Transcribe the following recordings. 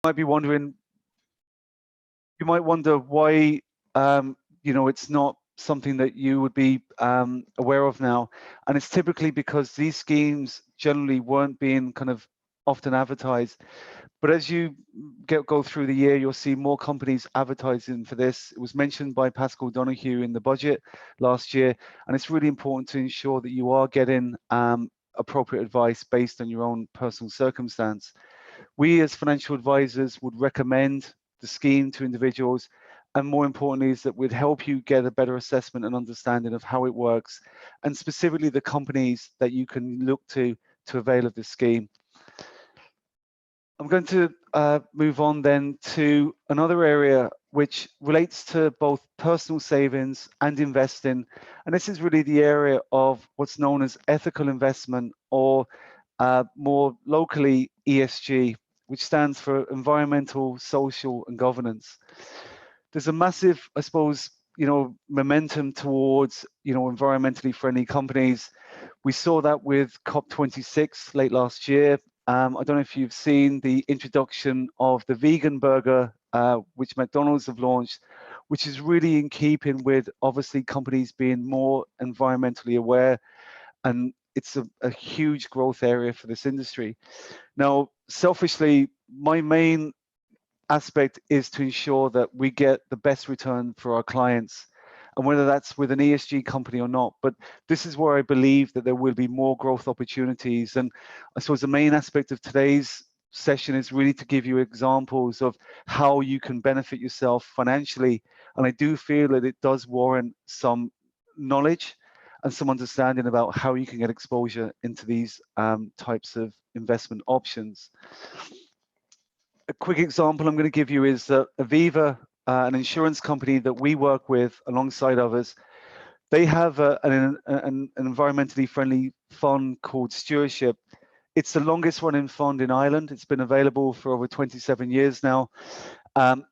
might be wondering, you might wonder why, it's not something that you would be aware of now. And it's typically because these schemes generally weren't being kind of often advertised. But as you go through the year, you'll see more companies advertising for this. It was mentioned by Pascal Donahue in the budget last year, and it's really important to ensure that you are getting appropriate advice based on your own personal circumstance. We as financial advisors would recommend the scheme to individuals, and more importantly is that we'd help you get a better assessment and understanding of how it works, and specifically the companies that you can look to avail of this scheme. I'm going to move on then to another area which relates to both personal savings and investing. And this is really the area of what's known as ethical investment, or more locally ESG, which stands for environmental, social, and governance. There's a massive, I suppose, momentum towards, environmentally friendly companies. We saw that with COP26 late last year. I don't know if you've seen the introduction of the vegan burger, which McDonald's have launched, which is really in keeping with obviously companies being more environmentally aware, and it's a huge growth area for this industry. Now, selfishly, my main aspect is to ensure that we get the best return for our clients, and whether that's with an ESG company or not. But this is where I believe that there will be more growth opportunities. And I suppose the main aspect of today's session is really to give you examples of how you can benefit yourself financially. And I do feel that it does warrant some knowledge and some understanding about how you can get exposure into these types of investment options. A quick example I'm going to give you is that Aviva, an insurance company that we work with alongside others, they have an environmentally friendly fund called Stewardship. It's the longest running fund in Ireland. It's been available for over 27 years now.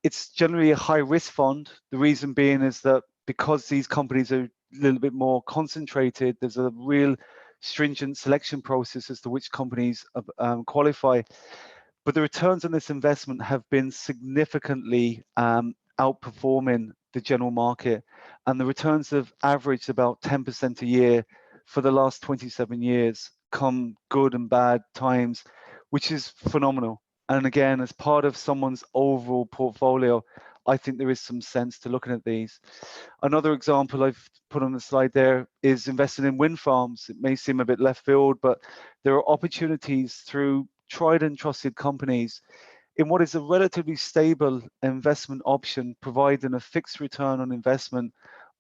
It's generally a high risk fund. The reason being is that because these companies are a little bit more concentrated, there's a real stringent selection process as to which companies qualify. But the returns on this investment have been significantly outperforming the general market, and the returns have averaged about 10% a year for the last 27 years, come good and bad times, which is phenomenal. And again, as part of someone's overall portfolio, I think there is some sense to looking at these. Another example I've put on the slide there is investing in wind farms. It may seem a bit left field, but there are opportunities through tried and trusted companies in what is a relatively stable investment option, providing a fixed return on investment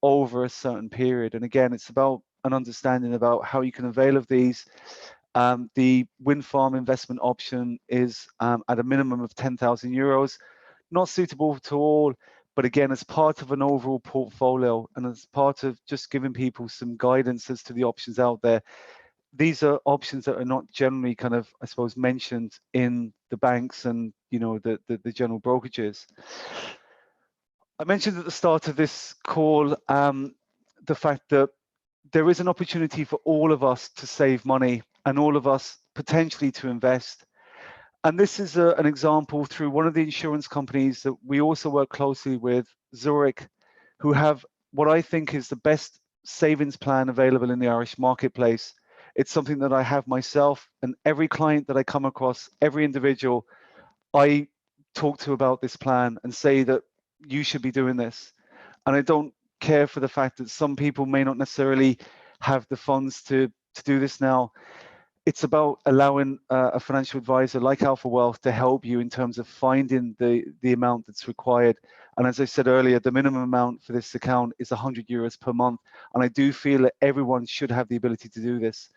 over a certain period. And again, it's about an understanding about how you can avail of these. The wind farm investment option is at a minimum of 10,000 euros, not suitable to all, but again, as part of an overall portfolio and as part of just giving people some guidance as to the options out there, these are options that are not generally kind of, I suppose, mentioned in the banks and, the general brokerages. I mentioned at the start of this call the fact that there is an opportunity for all of us to save money and all of us potentially to invest. And this is an example through one of the insurance companies that we also work closely with, Zurich, who have what I think is the best savings plan available in the Irish marketplace. It's something that I have myself, and every client that I come across, every individual, I talk to about this plan and say that you should be doing this. And I don't care for the fact that some people may not necessarily have the funds to do this now. It's about allowing a financial advisor like Alpha Wealth to help you in terms of finding the amount that's required. And as I said earlier, the minimum amount for this account is 100 euros per month. And I do feel that everyone should have the ability to do this.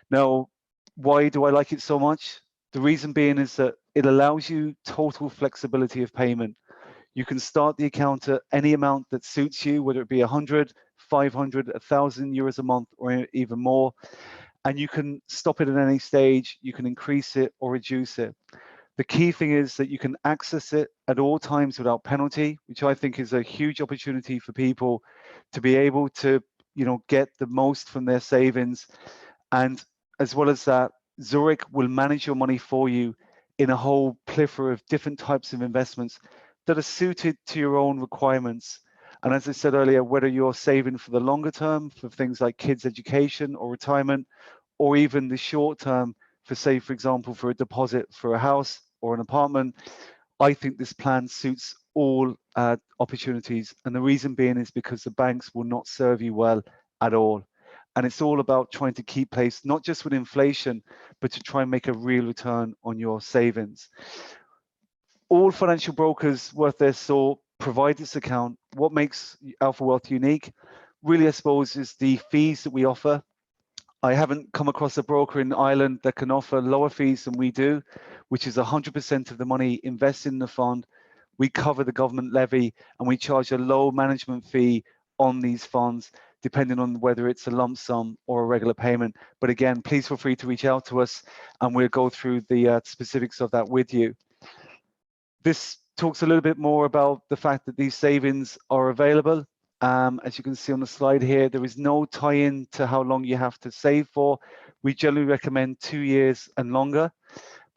Now, why do I like it so much? The reason being is that it allows you total flexibility of payment. You can start the account at any amount that suits you, whether it be 100, 500, 1,000 euros a month, or even more. And you can stop it at any stage, you can increase it or reduce it. The key thing is that you can access it at all times without penalty, which I think is a huge opportunity for people to be able to, get the most from their savings. And as well as that, Zurich will manage your money for you in a whole plethora of different types of investments that are suited to your own requirements. And as I said earlier, whether you're saving for the longer term for things like kids' education or retirement, or even the short term for, say, for example, for a deposit for a house or an apartment, I think this plan suits all opportunities. And the reason being is because the banks will not serve you well at all. And it's all about trying to keep pace, not just with inflation, but to try and make a real return on your savings. All financial brokers worth their salt provide this account. What makes Alpha Wealth unique, really, I suppose, is the fees that we offer. I haven't come across a broker in Ireland that can offer lower fees than we do, which is 100% of the money invested in the fund. We cover the government levy and we charge a low management fee on these funds, depending on whether it's a lump sum or a regular payment. But again, please feel free to reach out to us and we'll go through the specifics of that with you. This talks a little bit more about the fact that these savings are available. As you can see on the slide here, there is no tie-in to how long you have to save for. We generally recommend 2 years and longer,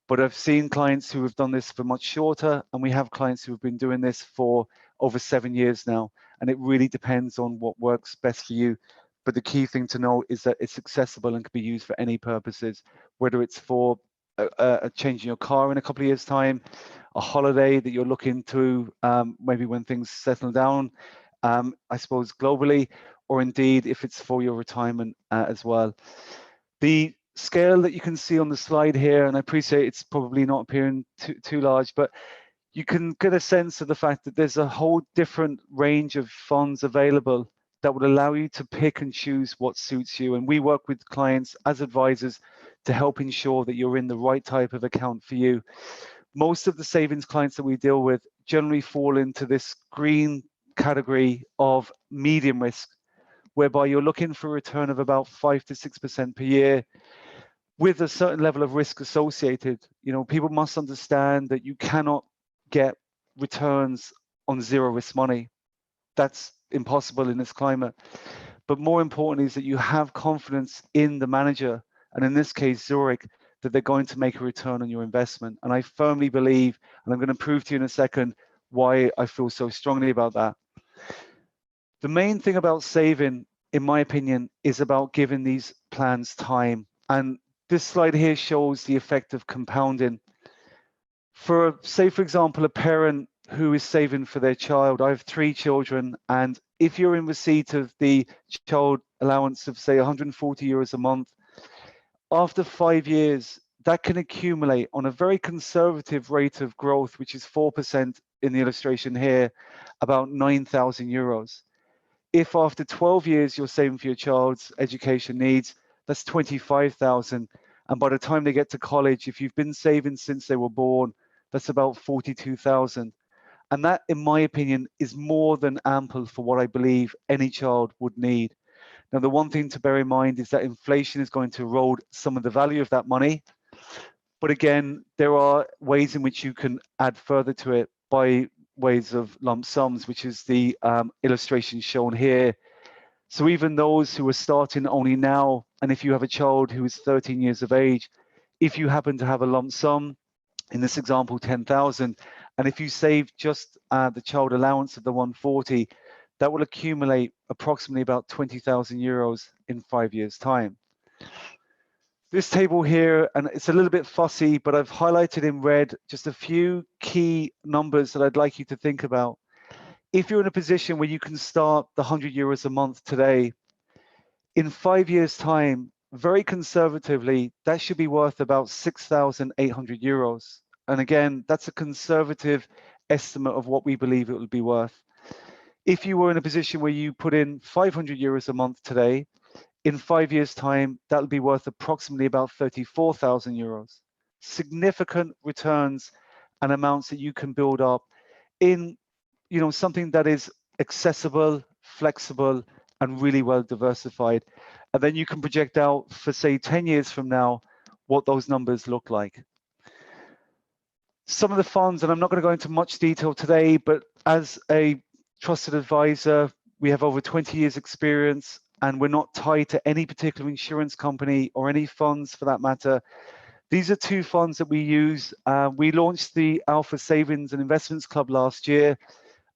but I've seen clients who have done this for much shorter, and we have clients who have been doing this for over 7 years now, and it really depends on what works best for you. But the key thing to know is that it's accessible and can be used for any purposes, whether it's for changing your car in a couple of years' time, a holiday that you're looking to maybe when things settle down, I suppose globally, or indeed if it's for your retirement as well. The scale that you can see on the slide here, and I appreciate it's probably not appearing too large, but you can get a sense of the fact that there's a whole different range of funds available that would allow you to pick and choose what suits you. And we work with clients as advisors to help ensure that you're in the right type of account for you. Most of the savings clients that we deal with generally fall into this green category of medium risk, whereby you're looking for a return of about 5 to 6% per year with a certain level of risk associated. You know, people must understand that you cannot get returns on zero risk money. That's impossible in this climate. But more importantly is that you have confidence in the manager, and in this case, Zurich, that they're going to make a return on your investment. And I firmly believe, and I'm going to prove to you in a second why I feel so strongly about that. The main thing about saving, in my opinion, is about giving these plans time. And this slide here shows the effect of compounding. For, say, for example, a parent who is saving for their child. I have 3 children, and if you're in receipt of the child allowance of, say, 140 euros a month, after 5 years, that can accumulate on a very conservative rate of growth, which is 4% in the illustration here, about 9,000 euros. If after 12 years you're saving for your child's education needs, that's 25,000. And by the time they get to college, if you've been saving since they were born, that's about 42,000. And that, in my opinion, is more than ample for what I believe any child would need. Now, the one thing to bear in mind is that inflation is going to erode some of the value of that money. But again, there are ways in which you can add further to it by ways of lump sums, which is the illustration shown here. So even those who are starting only now, and if you have a child who is 13 years of age, if you happen to have a lump sum, in this example, 10,000, and if you save just the child allowance of the 140, that will accumulate approximately about 20,000 euros in 5 years' time. This table here, and it's a little bit fussy, but I've highlighted in red just a few key numbers that I'd like you to think about. If you're in a position where you can start the 100 euros a month today, in 5 years' time, very conservatively, that should be worth about 6,800 euros. And again, that's a conservative estimate of what we believe it will be worth. If you were in a position where you put in 500 euros a month today, in 5 years' time, that'll be worth approximately about 34,000 euros. Significant returns and amounts that you can build up in, you know, something that is accessible, flexible, and really well diversified. And then you can project out for, say, 10 years from now, what those numbers look like. Some of the funds, and I'm not going to go into much detail today, but as a trusted advisor, we have over 20 years experience, and we're not tied to any particular insurance company or any funds for that matter. These are two funds that we use. We launched the Alpha Savings and Investments Club last year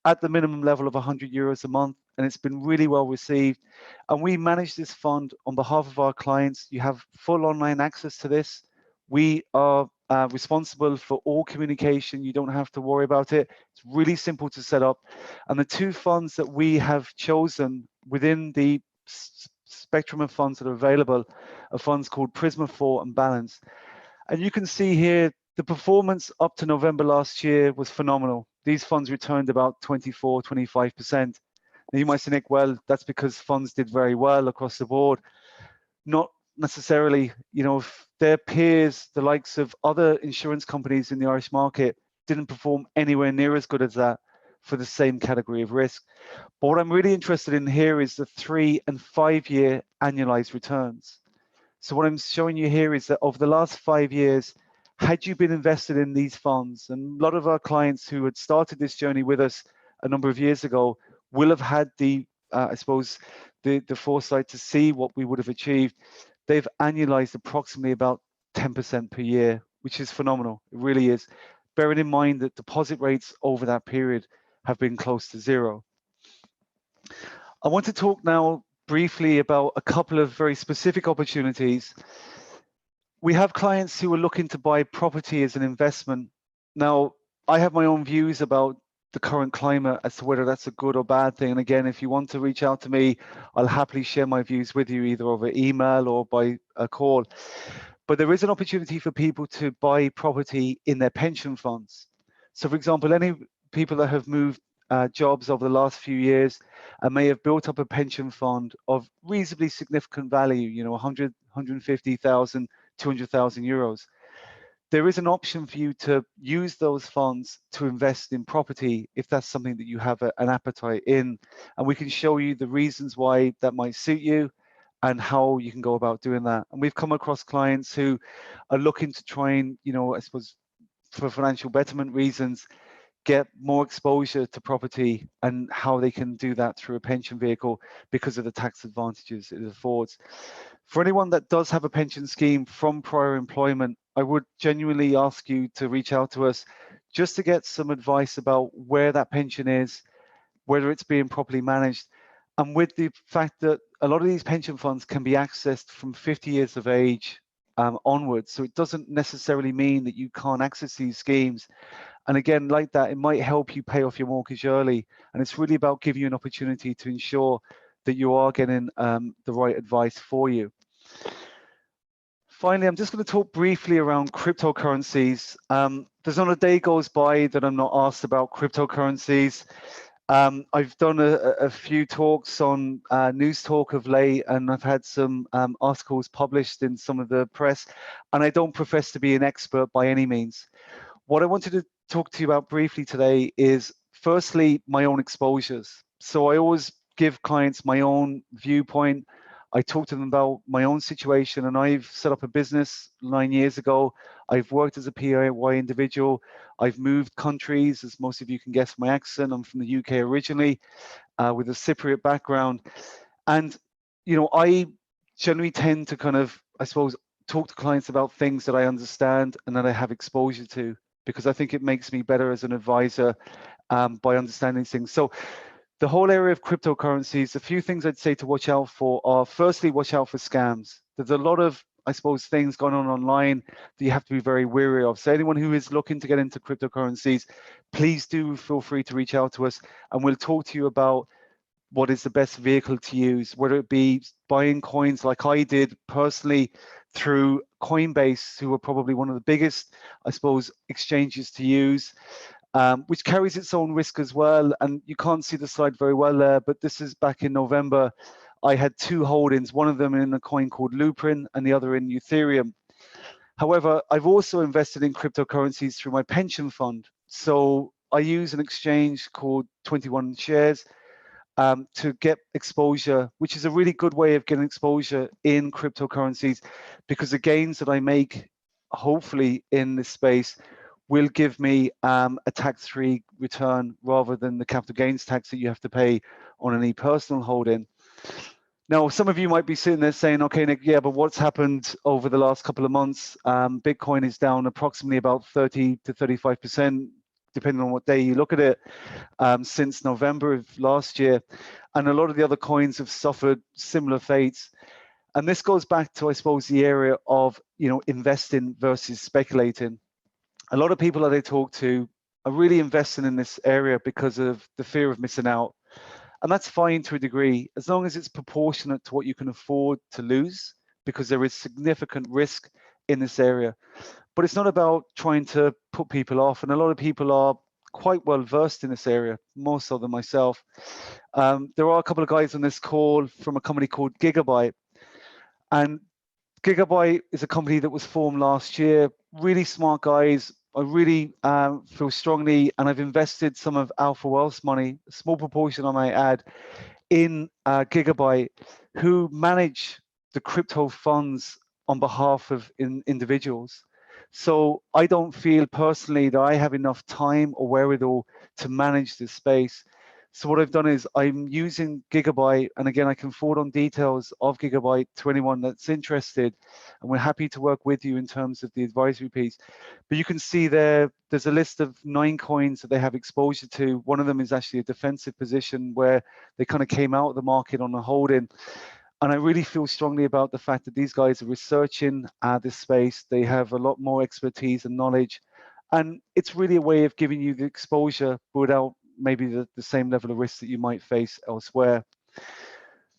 at the minimum level of €100 a month, and it's been really well received. And we manage this fund on behalf of our clients. You have full online access to this. We are responsible for all communication. You don't have to worry about it. It's really simple to set up. And the two funds that we have chosen within the spectrum of funds that are available are funds called Prisma 4 and Balance. And you can see here the performance up to November last year was phenomenal. These funds returned about 24, 25%. Now you might say, Nick, well, that's because funds did very well across the board. Not necessarily. You know, if their peers, the likes of other insurance companies in the Irish market, didn't perform anywhere near as good as that for the same category of risk. But what I'm really interested in here is the 3 and 5 year annualized returns. So what I'm showing you here is that over the last 5 years, had you been invested in these funds, and a lot of our clients who had started this journey with us a number of years ago will have had the, I suppose, the foresight to see what we would have achieved. They've annualized approximately about 10% per year, which is phenomenal. It really is. Bearing in mind that deposit rates over that period have been close to zero. I want to talk now briefly about a couple of very specific opportunities. We have clients who are looking to buy property as an investment. Now, I have my own views about the current climate as to whether that's a good or bad thing. And again, if you want to reach out to me, I'll happily share my views with you either over email or by a call. But there is an opportunity for people to buy property in their pension funds. So for example, any people that have moved jobs over the last few years and may have built up a pension fund of reasonably significant value, you know, 100, 150,000, 200,000 euros. There is an option for you to use those funds to invest in property if that's something that you have an appetite in. And we can show you the reasons why that might suit you and how you can go about doing that. And we've come across clients who are looking to try and, you know, I suppose for financial betterment reasons, get more exposure to property and how they can do that through a pension vehicle because of the tax advantages it affords. For anyone that does have a pension scheme from prior employment, I would genuinely ask you to reach out to us just to get some advice about where that pension is, whether it's being properly managed, and with the fact that a lot of these pension funds can be accessed from 50 years of age onwards. So it doesn't necessarily mean that you can't access these schemes. And again, like that, it might help you pay off your mortgage early. And it's really about giving you an opportunity to ensure that you are getting the right advice for you. Finally, I'm just going to talk briefly around cryptocurrencies. There's not a day goes by that I'm not asked about cryptocurrencies. I've done a few talks on News Talk of late, and I've had some articles published in some of the press, and I don't profess to be an expert by any means. What I wanted to talk to you about briefly today is firstly my own exposures. So I always give clients my own viewpoint. I talk to them about my own situation, and I've set up a business 9 years ago. I've worked as a PIY individual. I've moved countries, as most of you can guess from my accent. I'm from the UK originally, with a Cypriot background. And, you know, I generally tend to kind of, I suppose, talk to clients about things that I understand and that I have exposure to, because I think it makes me better as an advisor by understanding things. So the whole area of cryptocurrencies, a few things I'd say to watch out for are, firstly, watch out for scams. There's a lot of, I suppose, things going on online that you have to be very wary of. So anyone who is looking to get into cryptocurrencies, please do feel free to reach out to us, and we'll talk to you about what is the best vehicle to use, whether it be buying coins like I did personally through Coinbase, who are probably one of the biggest, I suppose, exchanges to use, which carries its own risk as well. And you can't see the slide very well there, but this is back in November. I had two holdings, one of them in a coin called Luprin and the other in Ethereum. However, I've also invested in cryptocurrencies through my pension fund. So I use an exchange called 21 Shares to get exposure, which is a really good way of getting exposure in cryptocurrencies, because the gains that I make, hopefully in this space, will give me a tax-free return rather than the capital gains tax that you have to pay on any personal holding. Now, some of you might be sitting there saying, okay, Nick, yeah, but what's happened over the last couple of months? Bitcoin is down approximately about 30 to 35%, depending on what day you look at it, since November of last year. And a lot of the other coins have suffered similar fates. And this goes back to, I suppose, the area of, investing versus speculating. A lot of people that I talk to are really investing in this area because of the fear of missing out. And that's fine to a degree, as long as it's proportionate to what you can afford to lose, because there is significant risk in this area. But it's not about trying to put people off. And a lot of people are quite well versed in this area, more so than myself. There are a couple of guys on this call from a company called Gigabyte. And Gigabyte is a company that was formed last year. Really smart guys. I really feel strongly, and I've invested some of Alpha Wealth's money, a small proportion I might add, in Gigabyte, who manage the crypto funds on behalf of individuals. So I don't feel personally that I have enough time or wherewithal to manage this space. So what I've done is I'm using Gigabyte, and again, I can forward on details of Gigabyte to anyone that's interested, and we're happy to work with you in terms of the advisory piece. But you can see there's a list of 9 coins that they have exposure to. One of them is actually a defensive position where they kind of came out of the market on a holding. And I really feel strongly about the fact that these guys are researching this space. They have a lot more expertise and knowledge. And it's really a way of giving you the exposure without maybe the same level of risk that you might face elsewhere.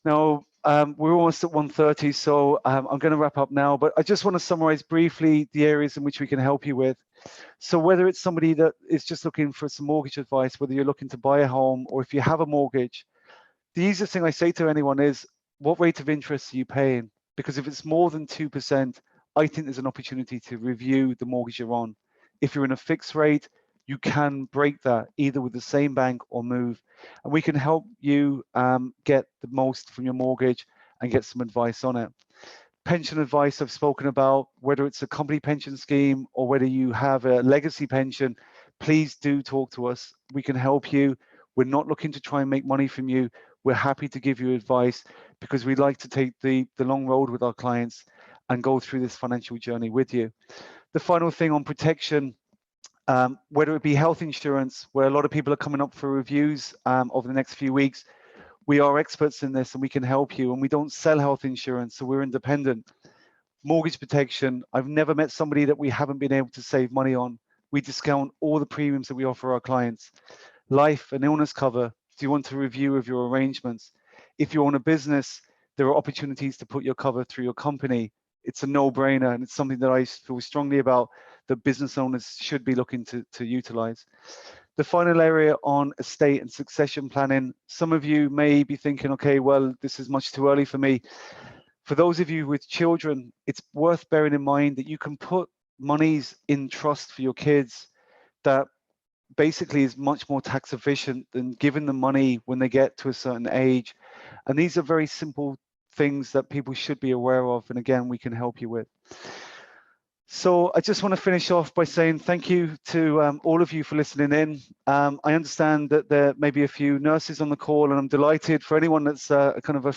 Now, we're almost at 1:30, so I'm going to wrap up now. But I just want to summarize briefly the areas in which we can help you with. So whether it's somebody that is just looking for some mortgage advice, whether you're looking to buy a home, or if you have a mortgage, the easiest thing I say to anyone is, what rate of interest are you paying? Because if it's more than 2%, I think there's an opportunity to review the mortgage you're on. If you're in a fixed rate, you can break that either with the same bank or move. And we can help you get the most from your mortgage and get some advice on it. Pension advice I've spoken about, whether it's a company pension scheme or whether you have a legacy pension, please do talk to us. We can help you. We're not looking to try and make money from you. We're happy to give you advice because we like to take the long road with our clients and go through this financial journey with you. The final thing on protection, whether it be health insurance, where a lot of people are coming up for reviews over the next few weeks, we are experts in this and we can help you, and we don't sell health insurance, so we're independent. Mortgage protection, I've never met somebody that we haven't been able to save money on. We discount all the premiums that we offer our clients. Life and illness cover, do you want a review of your arrangements? If you own a business, there are opportunities to put your cover through your company. It's a no-brainer, and it's something that I feel strongly about that business owners should be looking to utilize. The final area on estate and succession planning, some of you may be thinking, okay, well, this is much too early for me. For those of you with children, it's worth bearing in mind that you can put monies in trust for your kids that basically is much more tax efficient than giving them money when they get to a certain age. And these are very simple things that people should be aware of. And again, we can help you with. So I just want to finish off by saying thank you to all of you for listening in. I understand that there may be a few nurses on the call, and I'm delighted for anyone that's kind of a